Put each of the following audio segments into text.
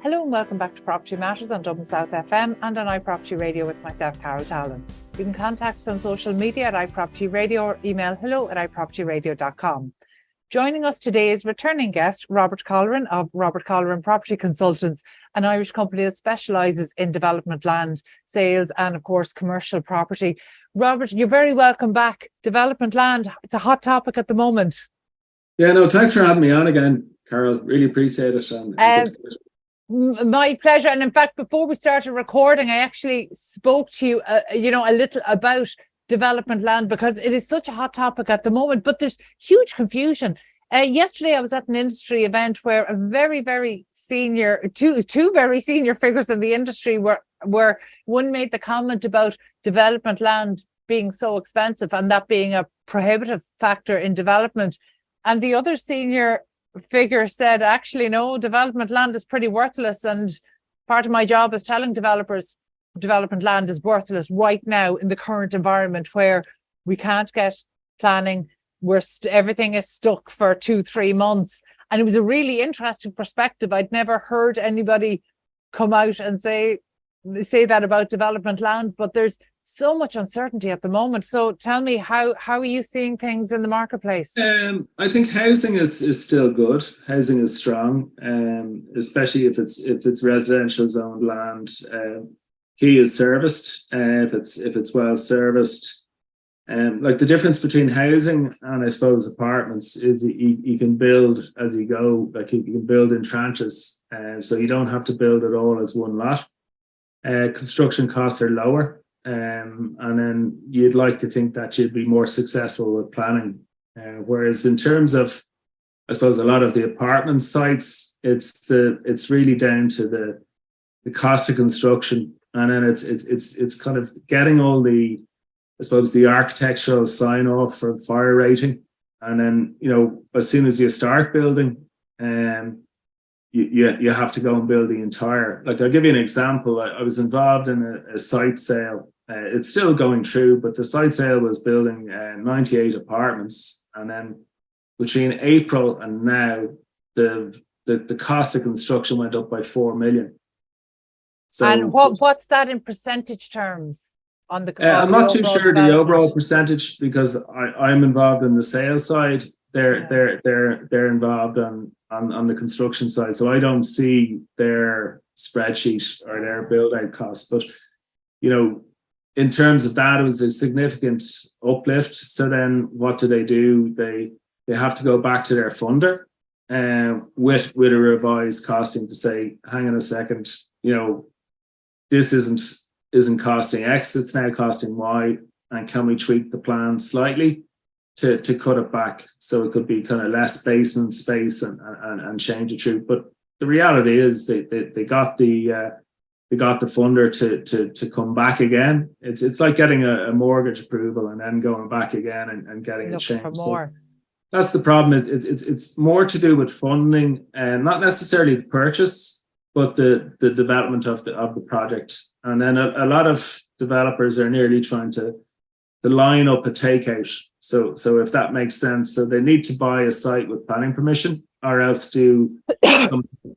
Hello and welcome back to Property Matters on Dublin South FM and on iPropertyRadio with myself, Carol Tallon. You can contact us on social media at iPropertyRadio or email hello@iPropertyRadio.com. Joining us today is returning guest Robert Colleran of Robert Colleran Property Consultants, an Irish company that specialises in development land sales and, of course, commercial property. Robert, you're very welcome back. Development land, it's a hot topic at the moment. Yeah, no, thanks for having me on again, Carol. Really appreciate it. My pleasure. And in fact, before we started recording, I actually spoke to you, a little about development land because it is such a hot topic at the moment, but there's huge confusion. Yesterday, I was at an industry event where a very, very senior, two very senior figures in the industry were one made the comment about development land being so expensive and that being a prohibitive factor in development. And the other senior figure said, actually, no, development land is pretty worthless. And part of my job is telling developers development land is worthless right now in the current environment where we can't get planning. Everything is stuck for 2-3 months. And it was a really interesting perspective. I'd never heard anybody come out and say that about development land, but there's so much uncertainty at the moment. So tell me, how are you seeing things in the marketplace? I think housing is still good. Housing is strong, especially if it's residential zoned land. Key is serviced. If it's well serviced. Like the difference between housing and I suppose apartments is you can build as you go. Like you can build in tranches, so you don't have to build it all as one lot. Construction costs are lower. And then you'd like to think that you'd be more successful with planning. Whereas in terms of, I suppose, a lot of the apartment sites, it's really down to the cost of construction, and then it's kind of getting all the, I suppose, the architectural sign off for fire rating, and then as soon as you start building, you have to go and build the entire. Like I'll give you an example. I was involved in a site sale. It's still going through, but the site sale was building 98 apartments, and then between April and now, the cost of construction went up by 4 million. So, and what's that in percentage terms on the? I'm not too sure the overall percentage because I'm involved in the sales side. They're involved on the construction side, so I don't see their spreadsheet or their build out costs, but in terms of that, it was a significant uplift. So then what do? They have to go back to their funder with a revised costing to say, hang on a second, this isn't costing X, it's now costing Y, and can we tweak the plan slightly to cut it back so it could be kind of less basement space and change it through. But the reality is they got the funder to come back again. It's like getting a mortgage approval and then going back again and getting it changed. For more. So that's the problem. It's more to do with funding and not necessarily the purchase, but the development of the project. And then a lot of developers are nearly trying to line up a takeout. So if that makes sense, so they need to buy a site with planning permission, or else do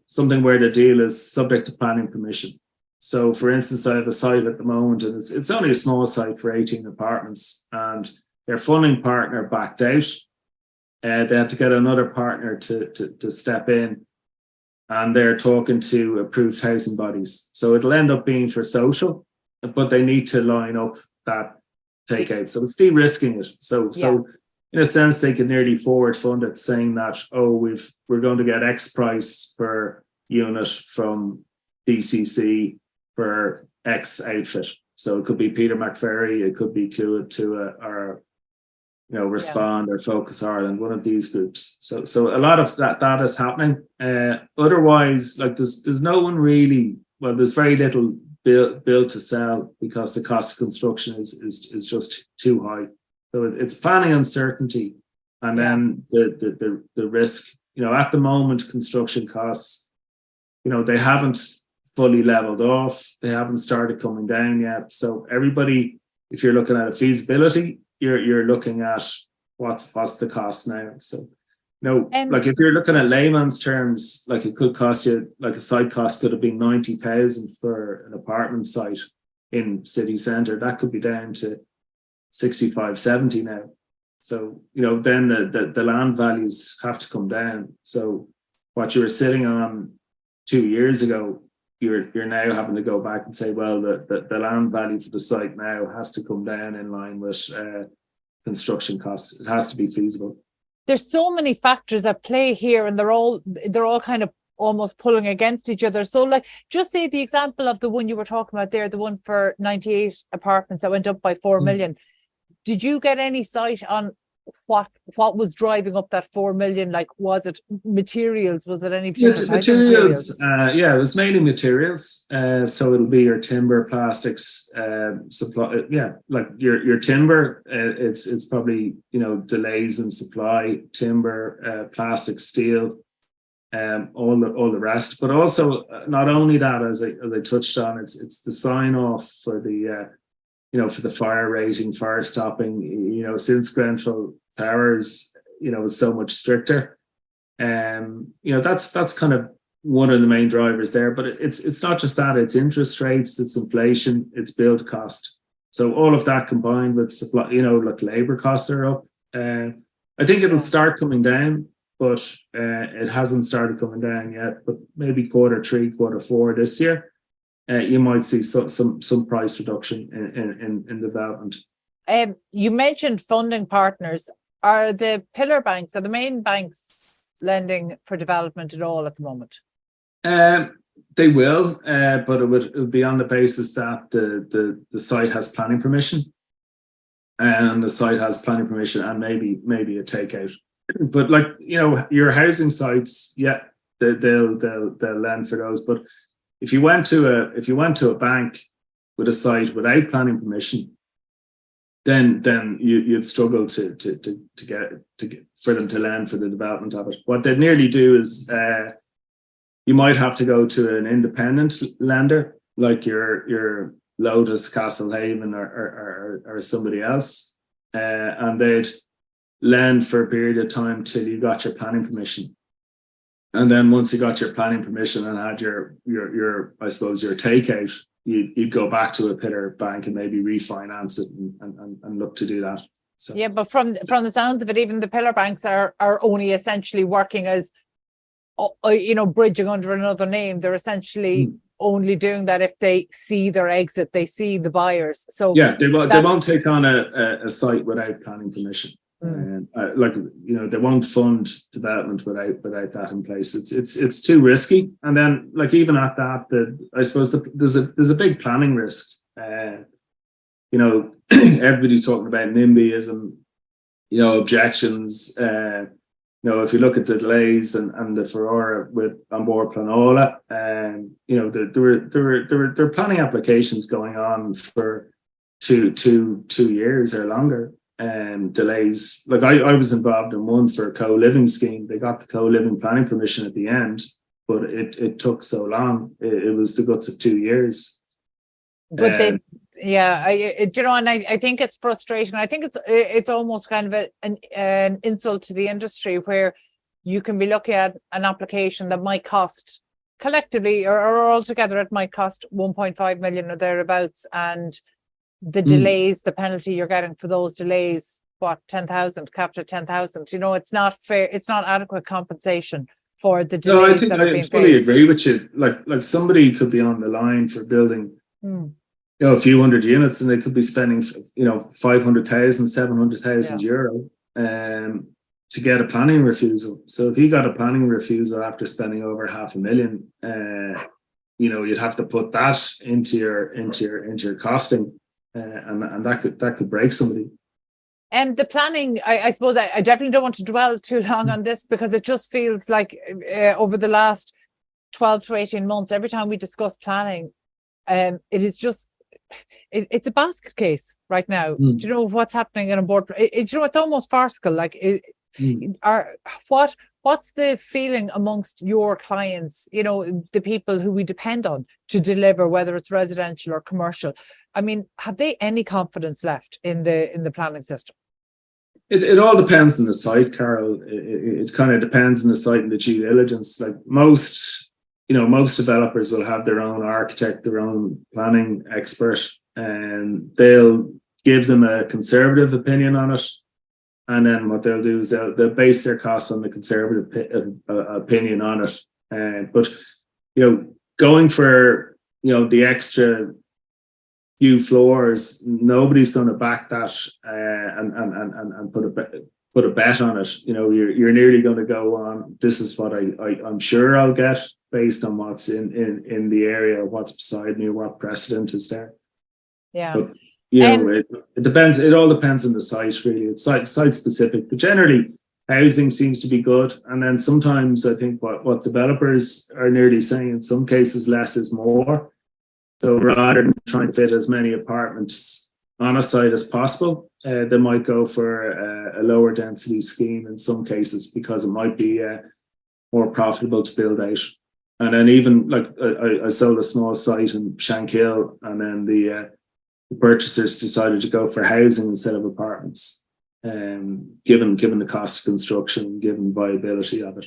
something where the deal is subject to planning permission. So, for instance, I have a site at the moment, and it's only a small site for 18 apartments, and their funding partner backed out. They had to get another partner to step in, and they're talking to approved housing bodies. So it'll end up being for social, but they need to line up that takeout. So it's de-risking it. So in a sense, they can nearly forward fund it, saying that, we're going to get X price per unit from DCC for X outfit. So it could be Peter McFerry, it could be to or Respond or Focus Ireland, one of these groups. So a lot of that is happening. Otherwise, like there's no one really. Well, there's very little build to sell because the cost of construction is just too high. So it's planning uncertainty, and then the risk. At the moment, construction costs, they haven't fully leveled off. They haven't started coming down yet. So everybody, if you're looking at a feasibility, you're looking at what's the cost now. So No, like if you're looking at layman's terms, like it could cost you, like a site cost could have been 90,000 for an apartment site in city centre. That could be down to 65, 70 now. So, then the land values have to come down. So what you were sitting on 2 years ago, you're now having to go back and say, well, the land value for the site now has to come down in line with construction costs. It has to be feasible. There's so many factors at play here, and they're all kind of almost pulling against each other. So, like, just say the example of the one you were talking about there, the one for 98 apartments that went up by 4 million. Did you get any sight on what was driving up that 4 million? Like, was it materials? Was it any particular type of materials? Yeah, it was mainly materials. So it'll be your timber, plastics, supply. Yeah, like your timber. It's probably delays in supply, timber, plastic, steel, all the rest. But also not only that, as I touched on, it's the sign off for the for the fire rating, fire stopping. Since Grenfell Towers, is so much stricter. That's kind of one of the main drivers there. But it's not just that; it's interest rates, it's inflation, it's build cost. So all of that combined with supply, like labor costs are up. I think it'll start coming down, but it hasn't started coming down yet. But maybe Q3, Q4 this year. You might see some price reduction in development. You mentioned funding partners. Are the pillar banks, are the main banks lending for development at all at the moment? They will, but it would be on the basis that the site has planning permission, and the site has planning permission, and maybe a takeout. But like your housing sites, yeah, they'll lend for those, but if you went to a bank with a site without planning permission, then you'd struggle to get for them to lend for the development of it. What they'd nearly do is you might have to go to an independent lender like your Lotus, Castlehaven, or somebody else, and they'd lend for a period of time till you got your planning permission. And then once you got your planning permission and had your I suppose your takeout, you'd go back to a pillar bank and maybe refinance it and look to do that. So yeah, but from the sounds of it, even the pillar banks are only essentially working as bridging under another name. They're essentially only doing that if they see their exit, they see the buyers. So yeah, they won't take on a site without planning permission. They won't fund development without that in place. It's too risky. And then, like, even at that, I suppose there's a big planning risk. Everybody's talking about NIMBYism, objections. If you look at the delays and the furore on board Planola, there were planning applications going on for two years or longer. Delays. Like I was involved in one for a co-living scheme. They got the co-living planning permission at the end, but it took so long. It was the guts of 2 years. But and I think it's frustrating. I think it's almost kind of an insult to the industry, where you can be looking at an application that might cost collectively or altogether, it might cost 1.5 million or thereabouts, and the delays, the penalty you're getting for those delays, 10,000, capped at 10,000. It's not fair. It's not adequate compensation for the delays that are being faced. I fully agree with you. Like somebody could be on the line for building, a few hundred units, and they could be spending, 500,000, 700,000 euro, to get a planning refusal. So if you got a planning refusal after spending over 500,000, you'd have to put that into your costing. And that could break somebody. And the planning, I suppose I definitely don't want to dwell too long on this, because it just feels like over the last 12 to 18 months, every time we discuss planning, it is just, it's a basket case right now. Do you know what's happening on board? It's almost farcical. Like, what's the feeling amongst your clients, the people who we depend on to deliver, whether it's residential or commercial? I mean, have they any confidence left in the planning system? It all depends on the site, Carol. It kind of depends on the site and the due diligence. Like most developers will have their own architect, their own planning expert, and they'll give them a conservative opinion on it. And then what they'll do is they'll base their costs on the conservative opinion on it. But going for the extra few floors, nobody's going to back that and put a bet on it. You're nearly going to go on. This is what I'm sure I'll get based on what's in the area, what's beside me, what precedent is there. Yeah. But it depends. It all depends on the site, really. It's site specific, but generally housing seems to be good. And then sometimes I think what developers are nearly saying, in some cases, less is more. So rather than trying to fit as many apartments on a site as possible, they might go for a lower density scheme in some cases because it might be more profitable to build out. And then even like I sold a small site in Shankill, and then the purchasers decided to go for housing instead of apartments, given the cost of construction, given viability of it.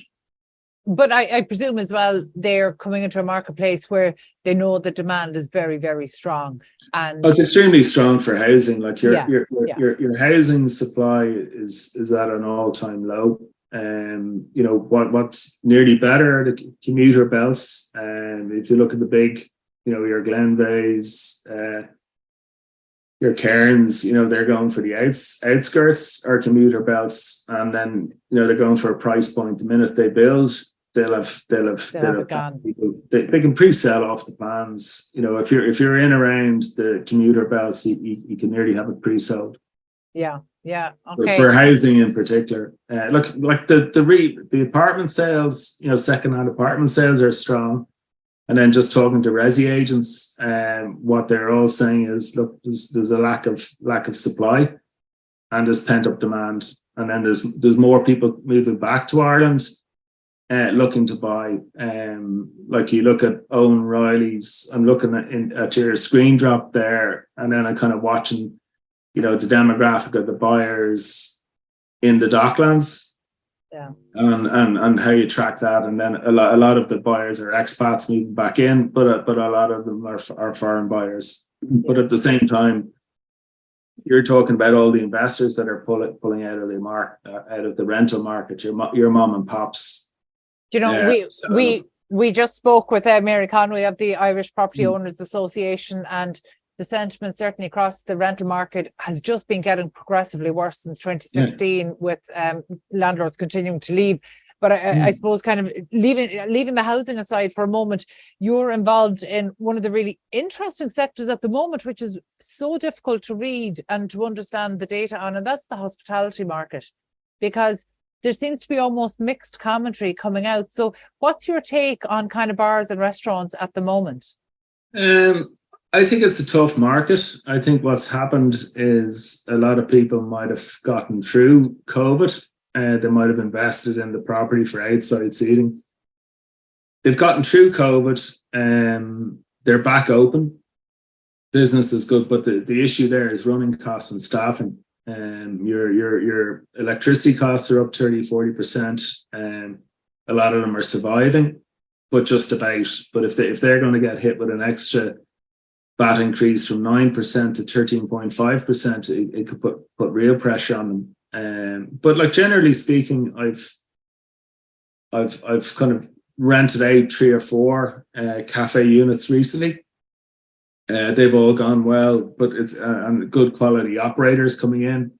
But I presume as well they're coming into a marketplace where they know the demand is very, very strong, and it's extremely strong for housing. Like your housing supply is at an all-time low. What's nearly better are the commuter belts. If you look at the big, your Glenveaghs, your Cairns, they're going for the outskirts or commuter belts, and then they're going for a price point. The minute they build, they'll have people. They can pre-sell off the plans. If you're in around the commuter belts, you can nearly have it pre-sold. Yeah. Okay. For housing in particular, like the apartment sales, second-hand apartment sales are strong. And then just talking to resi agents, what they're all saying is, look, there's a lack of supply, and there's pent up demand, and then there's more people moving back to Ireland, looking to buy. Like you look at Owen Riley's, I'm looking at your screen drop there, and then I'm kind of watching, the demographic of the buyers in the Docklands. Yeah. And how you track that, and then a lot of the buyers are expats moving back in, but a lot of them are foreign buyers. Yeah. But at the same time, you're talking about all the investors that are pulling out of the out of the rental market. Your mom and pops. We just spoke with Mary Conway of the Irish Property Owners Association, and the sentiment certainly across the rental market has just been getting progressively worse since 2016, with landlords continuing to leave. But I suppose kind of leaving the housing aside for a moment, you're involved in one of the really interesting sectors at the moment, which is so difficult to read and to understand the data on, and that's the hospitality market, because there seems to be almost mixed commentary coming out. So what's your take on kind of bars and restaurants at the moment? I think it's a tough market. I think what's happened is a lot of people might have gotten through COVID. They might have invested in the property for outside seating. They've gotten through COVID. They're back open. Business is good, but the issue there is running costs and staffing. Your electricity costs are up 30-40%. A lot of them are surviving, but just about. But if they're going to get hit with an extra VAT increase from 9% to 13.5%, it could put real pressure on them. But like generally speaking, I've kind of rented out 3 or 4 cafe units recently. They've all gone well, but it's and good quality operators coming in.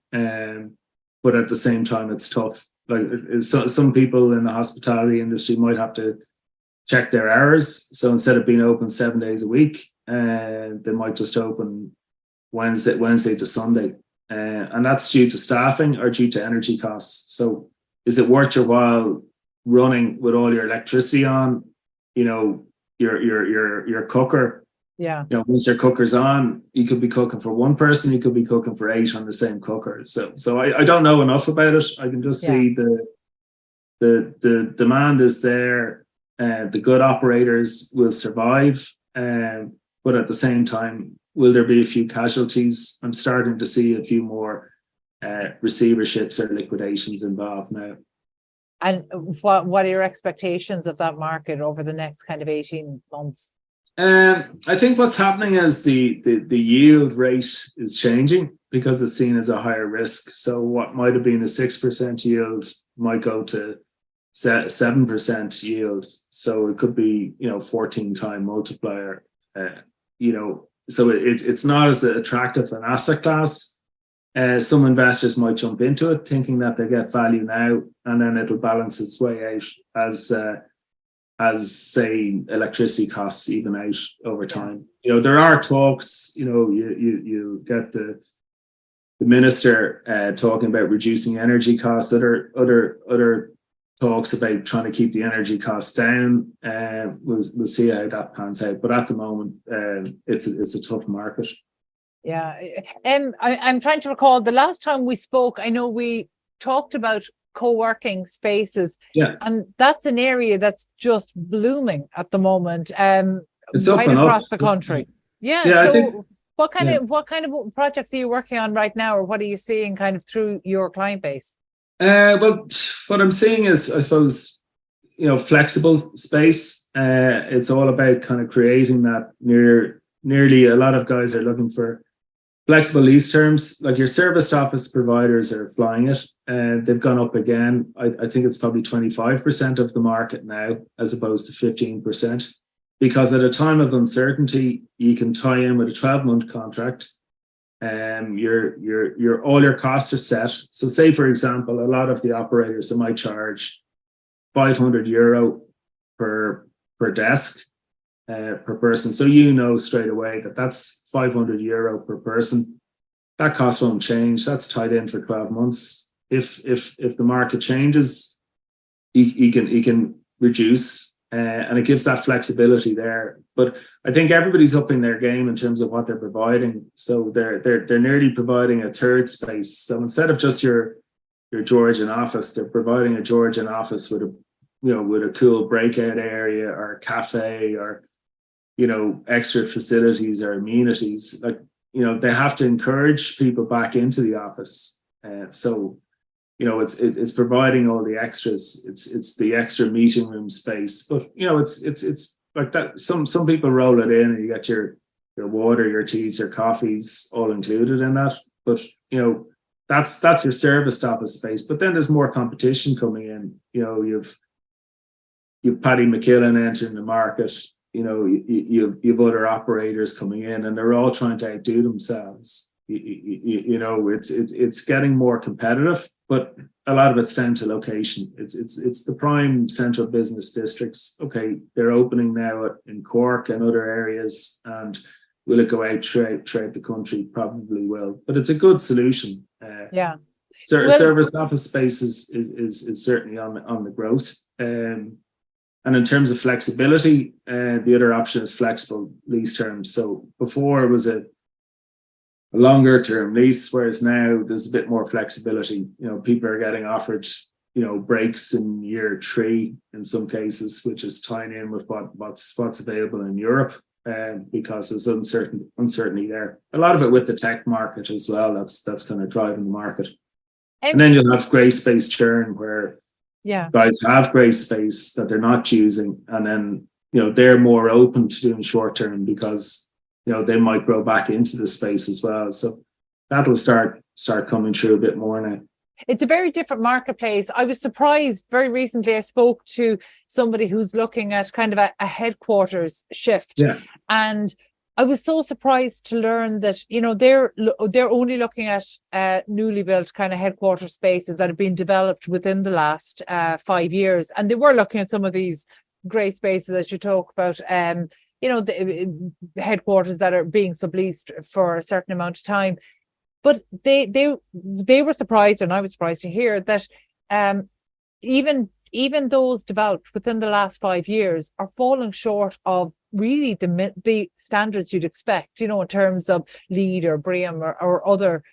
But at the same time, it's tough. Like some people in the hospitality industry might have to check their hours. So instead of being open 7 days a week, they might just open Wednesday to Sunday, and that's due to staffing or due to energy costs. So is it worth your while running with all your electricity on? Your cooker. Yeah. Once your cooker's on, you could be cooking for one person, you could be cooking for 8 on the same cooker. So I don't know enough about it. I can just see the demand is there. The good operators will survive. But at the same time, will there be a few casualties? I'm starting to see a few more receiverships or liquidations involved now. And what are your expectations of that market over the next kind of 18 months? I think what's happening is the yield rate is changing because it's seen as a higher risk. So what might have been a 6% yield might go to 7% yield. So it could be, 14-time multiplier. So it's not as attractive an asset class. Some investors might jump into it thinking that they get value now, and then it'll balance its way out as say electricity costs even out over time. There are talks. You get the minister talking about reducing energy costs. Other talks about trying to keep the energy costs down. We'll see how that pans out. But at the moment, it's a tough market. Yeah, I'm trying to recall the last time we spoke. I know we talked about co-working spaces, and that's an area that's just blooming at the moment. It's right across the country. So what kind of projects are you working on right now, or what are you seeing kind of through your client base? Well, what I'm seeing is, I suppose, flexible space. It's all about kind of creating that nearly a lot of guys are looking for flexible lease terms. Like your serviced office providers are flying it, and they've gone up again. I think it's probably 25% of the market now, as opposed to 15%, because at a time of uncertainty, you can tie in with a 12-month contract. Your all your costs are set. So, say for example, a lot of the operators, they might charge €500 per desk. Per person. So straight away that's €500 per person. That cost won't change. That's tied in for 12 months. If the market changes, he can reduce, and it gives that flexibility there. But I think everybody's upping their game in terms of what they're providing. So they're nearly providing a third space. So instead of just your Georgian office, they're providing a Georgian office with a cool breakout area or a cafe or extra facilities or amenities. They have to encourage people back into the office. So it's providing all the extras. It's the extra meeting room space. But it's like that. Some people roll it in, and you get your water, your teas, your coffees all included in that. But that's your serviced office space. But then there's more competition coming in. You've Paddy McKillen entering the market. You've other operators coming in, and they're all trying to outdo themselves. It's getting more competitive, but a lot of it's down to location. It's the prime central business districts. Okay, they're opening now in Cork and other areas, and will it go out throughout the country? Probably will, but it's a good solution. Service office space is certainly on the growth. And in terms of flexibility, the other option is flexible lease terms. So before it was a longer term lease, whereas now there's a bit more flexibility. People are getting offered, breaks in year 3 in some cases, which is tying in with what's available in Europe, because there's uncertainty there. A lot of it with the tech market as well. That's kind of driving the market. And then you'll have grey space churn where guys have grey space that they're not using, and then they're more open to doing short term because they might grow back into the space as well. So that'll start coming through a bit more now. It's a very different marketplace. I was surprised very recently. I spoke to somebody who's looking at kind of a headquarters shift, and I was so surprised to learn that they're only looking at newly built kind of headquarter spaces that have been developed within the last 5 years, and they were looking at some of these grey spaces that you talk about. The headquarters that are being subleased for a certain amount of time, but they were surprised, and I was surprised to hear that even those developed within the last 5 years are falling short of really the standards you'd expect, in terms of LEED or BREEAM or other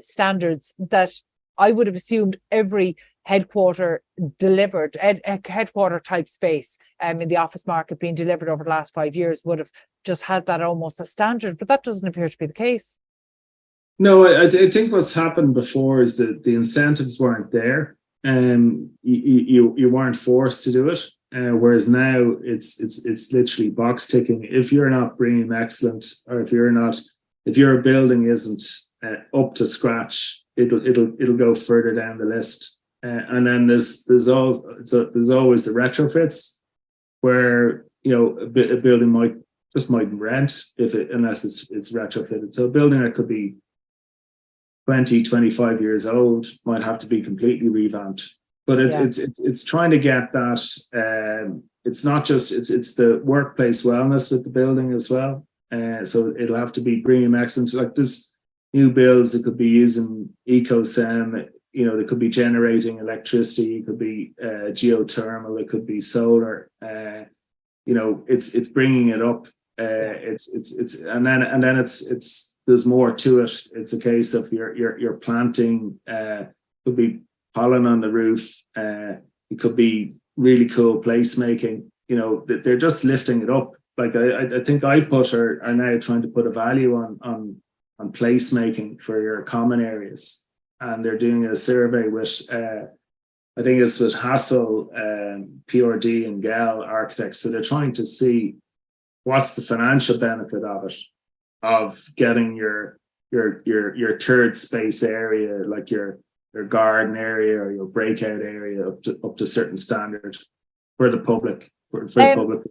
standards that I would have assumed every headquarter delivered, a headquarter type space in the office market being delivered over the last 5 years would have just had that almost a standard, but that doesn't appear to be the case. No, I think what's happened before is that the incentives weren't there, and you weren't forced to do it. Whereas now it's literally box ticking. If you're not bringing excellent, or if your building isn't up to scratch, it'll go further down the list. And then there's always the retrofits, where a building mightn't rent unless it's retrofitted. So a building that could be 20, 25 years old might have to be completely revamped. But it's trying to get that. It's not just it's the workplace wellness with the building as well. So it'll have to be green excellent. Like this new builds, it could be using EcoSem. They could be generating electricity. It could be geothermal. It could be solar. It's bringing it up. It's and then it's there's more to it. It's a case of you're planting. Could be pollen on the roof. It could be really cool placemaking. They're just lifting it up. Like I think iProperty are now trying to put a value on placemaking for your common areas, and they're doing a survey with I think it's with Hassel, PRD, and Gell architects. So they're trying to see what's the financial benefit of it, of getting your third space area, like your garden area or your breakout area up to certain standard for the public, for the public.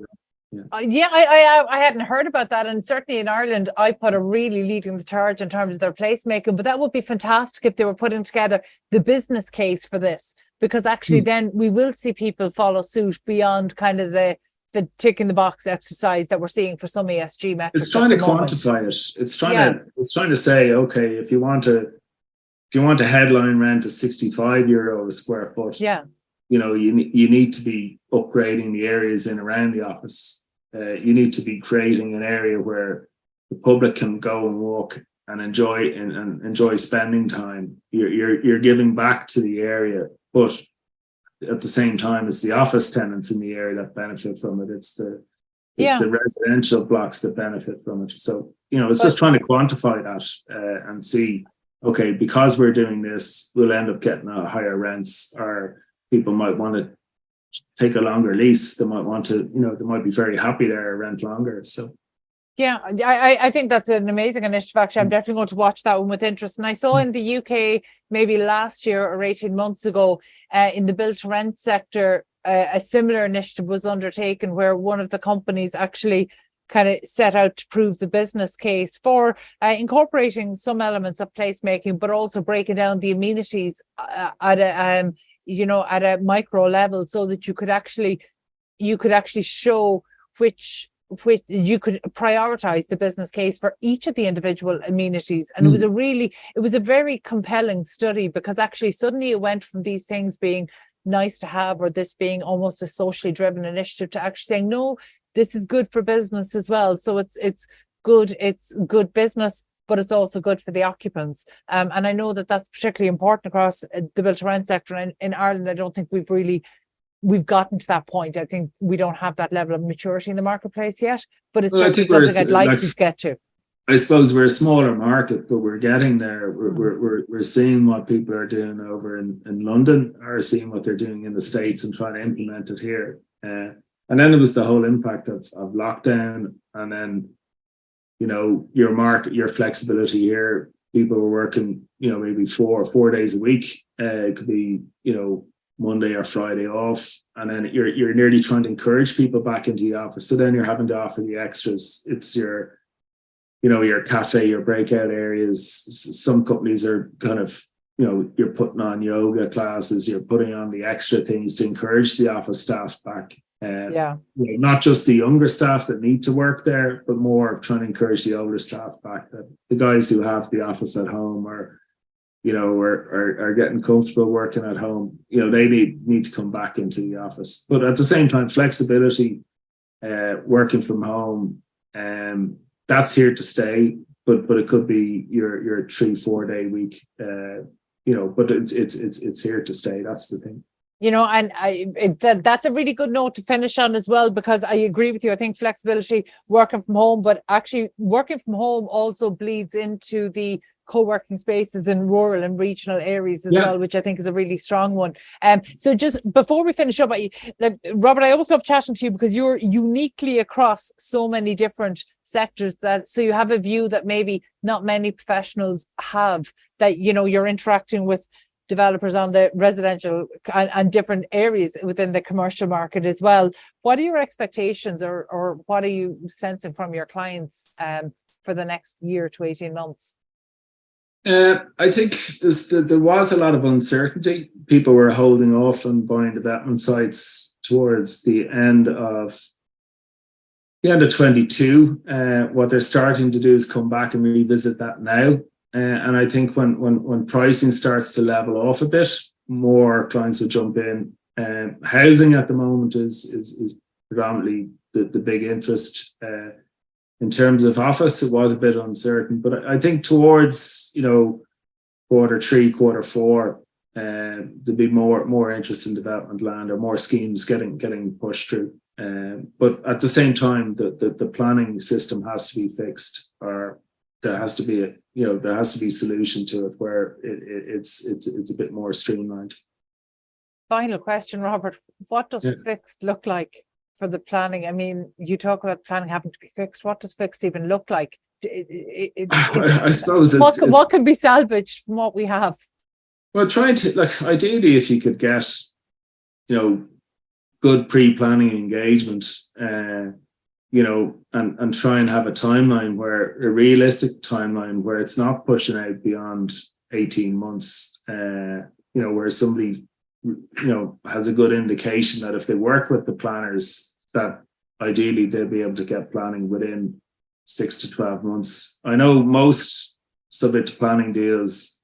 I hadn't heard about that, and certainly in Ireland, iProperty are really leading the charge in terms of their placemaking. But that would be fantastic if they were putting together the business case for this, because actually then we will see people follow suit beyond kind of the tick in the box exercise that we're seeing for some ESG metrics. It's trying to quantify it. It's trying to say, okay, if you want a headline rent of €65 a square foot, you need to be upgrading the areas in around the office. You need to be creating an area where the public can go and walk and enjoy spending time. You're giving back to the area, but at the same time, it's the office tenants in the area that benefit from it. It's the residential blocks that benefit from it. So it's just trying to quantify that and see, okay, because we're doing this, we'll end up getting higher rents, or people might want to take a longer lease. They might want to, they might be very happy there, rent longer. So yeah, I think that's an amazing initiative. Actually, I'm definitely going to watch that one with interest. And I saw in the UK maybe last year or 18 months ago in the build to rent sector, a similar initiative was undertaken where one of the companies actually kind of set out to prove the business case for incorporating some elements of placemaking, but also breaking down the amenities at a micro level, so that you could actually show which you could prioritize the business case for each of the individual amenities. And it was a very compelling study, because actually suddenly it went from these things being nice to have, or this being almost a socially driven initiative, to actually saying, no, this is good for business as well. So it's good business, but it's also good for the occupants. And I know that that's particularly important across the build to rent sector. And in Ireland, I don't think we've gotten to that point. I think we don't have that level of maturity in the marketplace yet, but it's certainly something I'd like to get to. I suppose we're a smaller market, but we're getting there. We're seeing what people are doing over in London, or seeing what they're doing in the States, and trying to implement it here. And then there was the whole impact of lockdown, and then your market, your flexibility here. People were working, maybe 4 days a week. It could be, Monday or Friday off, and then you're nearly trying to encourage people back into the office. So then you're having to offer the extras. It's your cafe, your breakout areas. Some companies are kind of, you're putting on yoga classes, you're putting on the extra things to encourage the office staff back. Not just the younger staff that need to work there, but more trying to encourage the older staff back. That the guys who have the office at home are getting comfortable working at home. They need to come back into the office. But at the same time, flexibility, working from home, that's here to stay. But it could be your 3-4 day week. But it's here to stay. That's the thing. And that's a really good note to finish on as well, because I agree with you. I think flexibility, working from home, but actually working from home also bleeds into the co-working spaces in rural and regional areas as well, which I think is a really strong one. So just before we finish up, Robert, I always love chatting to you because you're uniquely across so many different sectors, so you have a view that maybe not many professionals have, that, you know, you're interacting with developers on the residential and different areas within the commercial market as well. What are your expectations, or what are you sensing from your clients for the next year to 18 months? I think there was a lot of uncertainty. People were holding off on buying development sites towards the end of 22. What they're starting to do is come back and revisit that now. And I think when pricing starts to level off a bit, more clients will jump in. Housing at the moment is predominantly the big interest. In terms of office, it was a bit uncertain, but I think towards, you know, Q3, Q4, there'll be more interest in development land, or more schemes getting pushed through. But at the same time, the planning system has to be fixed, or there has to be a solution to it where it's a bit more streamlined. Final question, Robert. What does fixed look like for the planning? I mean, you talk about planning having to be fixed. What does fixed even look like? I suppose what can be salvaged from what we have? Well, trying to, ideally, if you could get, you know, good pre-planning engagement, you know, and try and have a realistic timeline where it's not pushing out beyond 18 months, you know, where somebody, you know, has a good indication that if they work with the planners, that ideally they'll be able to get planning within 6 to 12 months. I know most subject to planning deals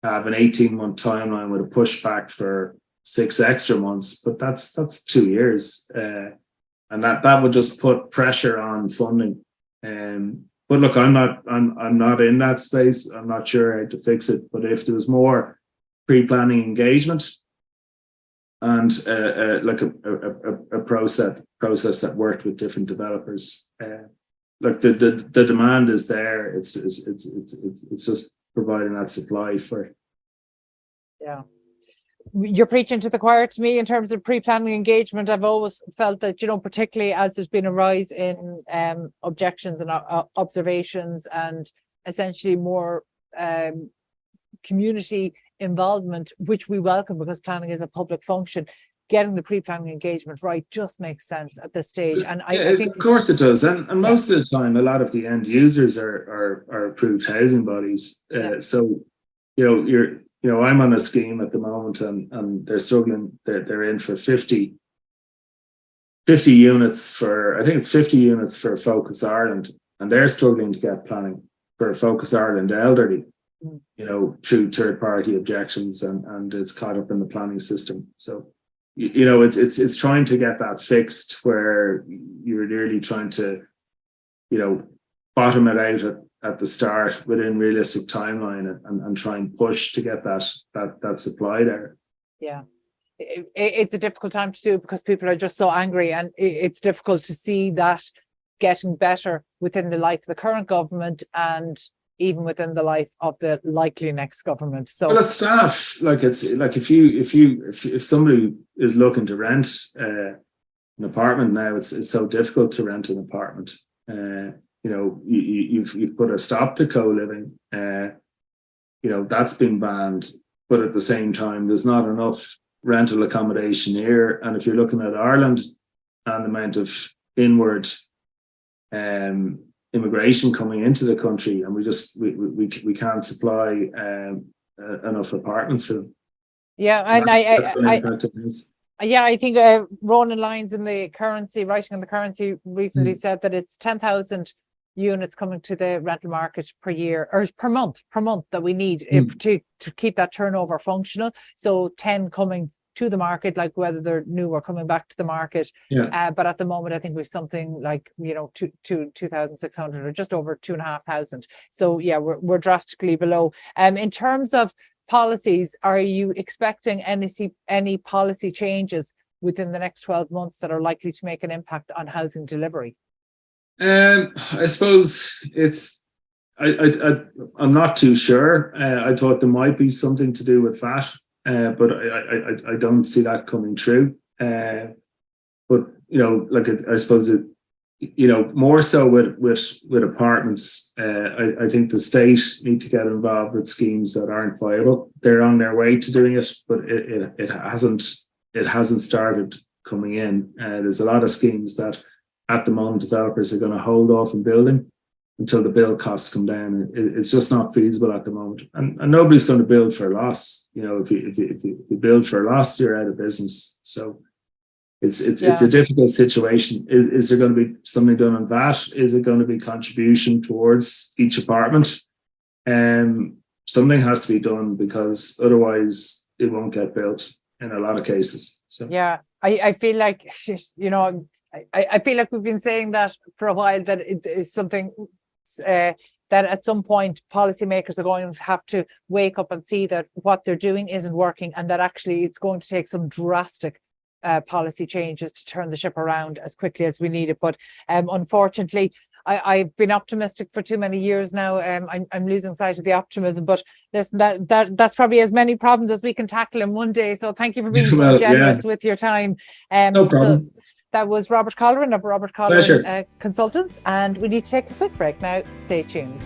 have an 18-month timeline with a pushback for 6 extra months, but that's 2 years. And that would just put pressure on funding. But look, I'm not in that space. I'm not sure how to fix it. But if there was more pre-planning engagement and like a process that worked with different developers, look, the demand is there. It's just providing that supply for. Yeah. You're preaching to the choir to me in terms of pre-planning engagement. I've always felt that, you know, particularly as there's been a rise in objections and observations, and essentially more community involvement, which we welcome because planning is a public function, getting the pre-planning engagement right just makes sense at this stage. And I think, of course it does. And most of the time, a lot of the end users are approved housing bodies. So, you know, I'm on a scheme at the moment, and they're struggling. They're in for 50 units for, I think it's 50 units for Focus Ireland, and they're struggling to get planning for Focus Ireland elderly, you know, through third-party objections, and it's caught up in the planning system. So, you know, it's trying to get that fixed where you're really trying to, you know, bottom it out at the start within realistic timeline, and try and push to get that supply there. Yeah, it's a difficult time to do because people are just so angry, and it's difficult to see that getting better within the life of the current government, and even within the life of the likely next government. So, well, as staff, like, it's like if somebody is looking to rent an apartment now, it's so difficult to rent an apartment. You know, you've put a stop to co-living. You know, that's been banned, but at the same time, there's not enough rental accommodation here. And if you're looking at Ireland and the amount of inward immigration coming into the country, and we can't supply enough apartments for them. Yeah, and I think Ronan Lyons in the Currency, writing on the Currency, recently said that it's 10,000 units coming to the rental market per year, or per month that we need to keep that turnover functional. So 10 coming to the market, like whether they're new or coming back to the market. But at the moment, I think we've something like, you know, 2,600 or just over 2,500. So yeah, we're drastically below. In terms of policies, are you expecting any policy changes within the next 12 months that are likely to make an impact on housing delivery? I suppose I'm not too sure. I thought there might be something to do with VAT, but I don't see that coming true. But like I suppose it, more so with apartments. I think the state need to get involved with schemes that aren't viable. They're on their way to doing it, but it hasn't started coming in. There's a lot of schemes that at the moment developers are going to hold off on building until the build costs come down. It's just not feasible at the moment, and nobody's going to build for a loss. If you build for a loss, you're out of business. So it's a difficult situation. Is there going to be something done on that? Is it going to be contribution towards each apartment? Something has to be done, because otherwise it won't get built in a lot of cases. So I feel like I feel like we've been saying that for a while, that it is something that at some point policymakers are going to have to wake up and see that what they're doing isn't working, and that actually it's going to take some drastic policy changes to turn the ship around as quickly as we need it. But unfortunately, I've been optimistic for too many years now. I'm losing sight of the optimism. But listen, that's probably as many problems as we can tackle in one day. So thank you for being so generous with your time. No problem. So that was Robert Colleran of Robert Colleran Consultants, and we need to take a quick break now. Stay tuned.